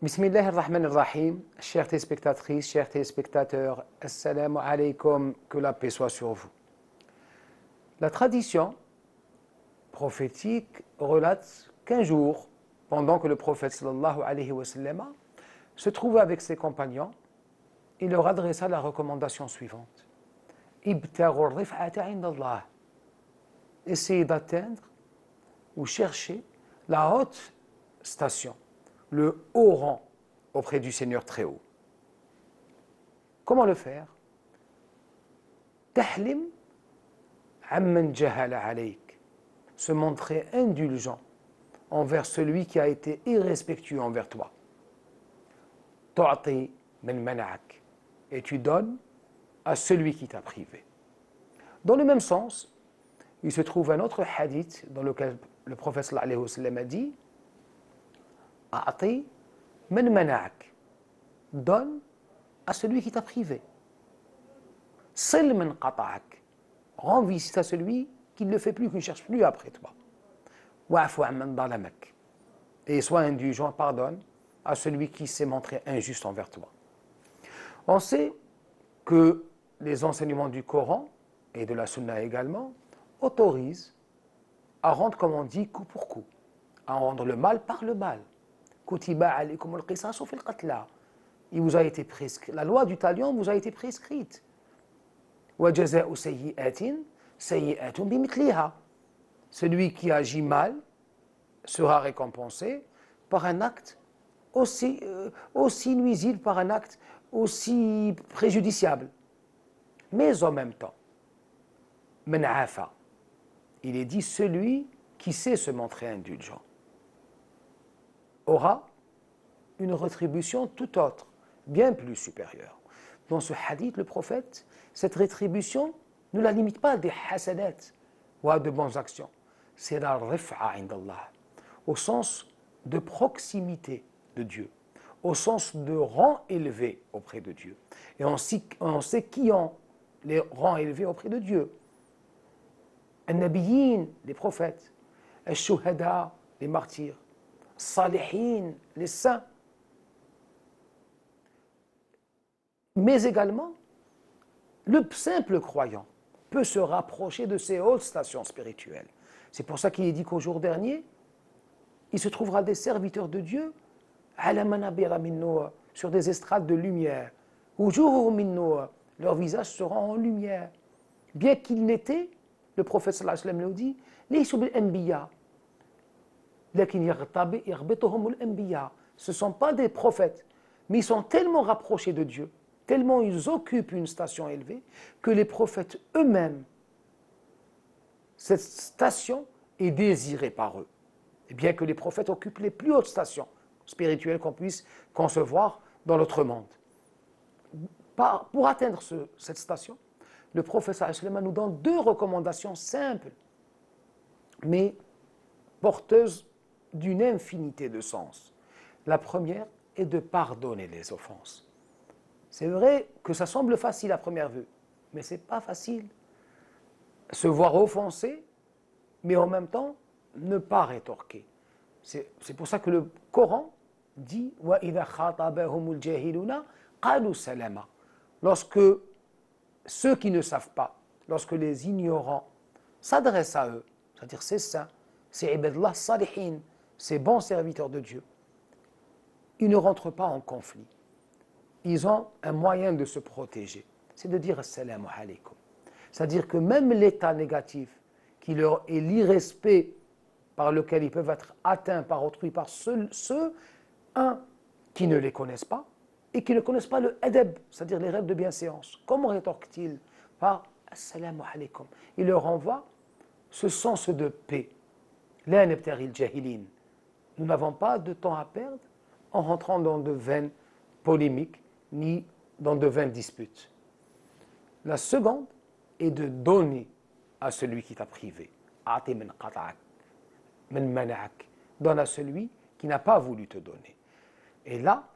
Bismillah ar-Rahman ar-Rahim, chères téléspectatrices, chers téléspectateurs, assalamu alaikum, que la paix soit sur vous. La tradition prophétique relate qu'un jour, pendant que le prophète sallallahu alayhi wa sallam se trouvait avec ses compagnons, il leur adressa la recommandation suivante. Ibtaghu rif'ata indallah. Essayez d'atteindre ou chercher la haute station, le haut rang auprès du Seigneur très haut. Comment le faire? Tahlim amman jahala alayk. Se montrer indulgent envers celui qui a été irrespectueux envers toi. Tu'ti man mana'ak. Et tu donnes à celui qui t'a privé. Dans le même sens, il se trouve un autre hadith dans lequel le prophète sallallahu alayhi wa sallam a dit A'ti man mana'ak. Donne à celui qui t'a privé. Sil man qata'ak. Rends visite à celui qui ne le fait plus, qui ne cherche plus après toi. Wa'fu amman dalamak. Et sois indulgent, pardonne à celui qui s'est montré injuste envers toi. On sait que les enseignements du Coran et de la Sunna également autorisent à rendre, comme on dit, coup pour coup, à rendre le mal par le mal. Kutiba alaykum al-qisasu fil qatla. Il vous a été prescrit. La loi du talion vous a été prescrite. Wa jaza'u sayyi'atin sayyi'atun bimithliha. Celui qui agit mal sera récompensé par un acte aussi nuisible, par un acte aussi préjudiciable. Mais en même temps, man afa. Il est dit celui qui sait se montrer indulgent aura une rétribution tout autre, bien plus supérieure. Dans ce hadith, le prophète, cette rétribution ne la limite pas à des hasanat ou à de bonnes actions. C'est la rif'a indallah, au sens de proximité de Dieu, au sens de rang élevé auprès de Dieu. Et on sait qui ont les rangs élevés auprès de Dieu. An-Nabiyyin, les prophètes, Al-Shuhada, les martyrs, Salihin, les saints. Mais également, le simple croyant peut se rapprocher de ces hautes stations spirituelles. C'est pour ça qu'il est dit qu'au jour dernier, il se trouvera des serviteurs de Dieu ala manabira min nur, sur des estrades de lumière. Wujuhuhum min nur, leurs visages seront en lumière. Bien qu'ils n'étaient, le prophète sallallahu alayhi wa sallam nous dit, laysu bil anbiya, lakin yaghbituhum al anbiya. Ce ne sont pas des prophètes, mais ils sont tellement rapprochés de Dieu, tellement ils occupent une station élevée, que les prophètes eux-mêmes, cette station est désirée par eux. Et bien que les prophètes occupent les plus hautes stations spirituelles qu'on puisse concevoir dans notre monde. Pour atteindre cette station, le prophète sallallahu alayhi wa sallam nous donne deux recommandations simples, mais porteuses d'une infinité de sens. La première est de pardonner les offenses. C'est vrai que ça semble facile à première vue, mais ce n'est pas facile. Se voir offensé, mais en même temps, ne pas rétorquer. C'est pour ça que le Coran dit « Wa idha khatabahumul jahiluna qalu salama » lorsque ceux qui ne savent pas, lorsque les ignorants s'adressent à eux, c'est-à-dire ces saints, ces ibadullah salihin, ces bons serviteurs de Dieu, ils ne rentrent pas en conflit. Ils ont un moyen de se protéger, c'est de dire « Assalamu alaykum ». C'est-à-dire que même l'état négatif, qui leur est l'irrespect par lequel ils peuvent être atteints par autrui, par ceux qui ne les connaissent pas, et qui ne connaissent pas le adab, c'est-à-dire les règles de bienséance. Comment rétorquent-ils? Par « Assalamu alaykum ». Il leur envoie ce sens de paix. La nabtaghi al-jahilin. Nous n'avons pas de temps à perdre en rentrant dans de vaines polémiques, ni dans de vaines disputes. La seconde est de donner à celui qui t'a privé. A'ti man qata'ak, man mana'ak. Donne à celui qui n'a pas voulu te donner. Et là,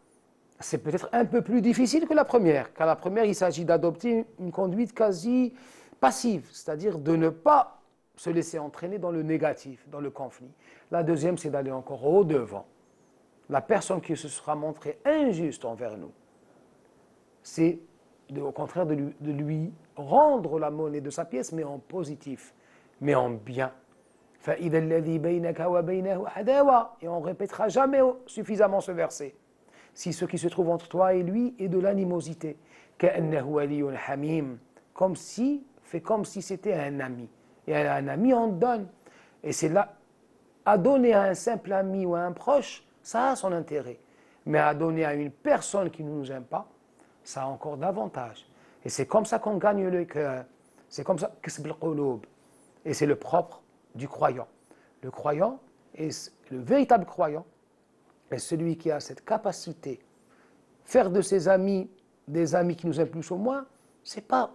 c'est peut-être un peu plus difficile que la première, car la première, il s'agit d'adopter une conduite quasi passive, c'est-à-dire de ne pas se laisser entraîner dans le négatif, dans le conflit. La deuxième, c'est d'aller encore au-devant, la personne qui se sera montrée injuste envers nous, c'est au contraire de lui rendre la monnaie de sa pièce, mais en positif, mais en bien. فَإِذَا الَّذِي بَيْنَكَ وَبَيْنَهُ عَدَاوَةٌ. Et on ne répétera jamais suffisamment ce verset. Si ce qui se trouve entre toi et lui est de l'animosité, كَأَنَّهُ وَلِيٌّ حَمِيمٌ. Comme si c'était un ami. Et à un ami, on donne. Et c'est là, à donner à un simple ami ou à un proche, ça a son intérêt. Mais à donner à une personne qui ne nous aime pas, ça a encore davantage. Et c'est comme ça qu'on gagne le cœur. C'est comme ça, كسب القلوب. Et c'est le propre du croyant. Le croyant, le véritable croyant, est celui qui a cette capacité. Faire de ses amis des amis qui nous aiment plus ou moins, c'est pas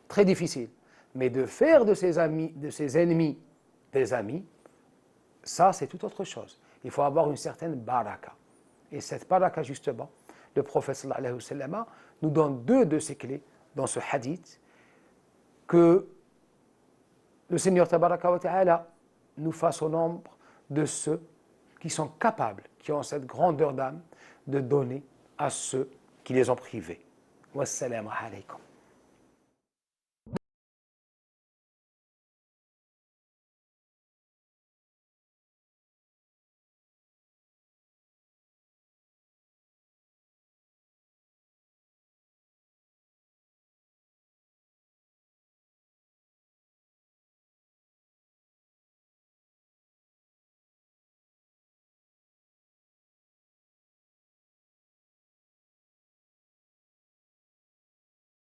très difficile. Mais de faire de ses amis, de ses ennemis, des amis, ça c'est tout autre chose. Il faut avoir une certaine baraka. Et cette baraka, justement, le prophète sallallahu alayhi wa sallam nous donne deux de ces clés dans ce hadith, que le Seigneur tabaraka wa ta'ala nous fasse au nombre de ceux qui sont capables, qui ont cette grandeur d'âme, de donner à ceux qui les ont privés. Wassalamu alaykum.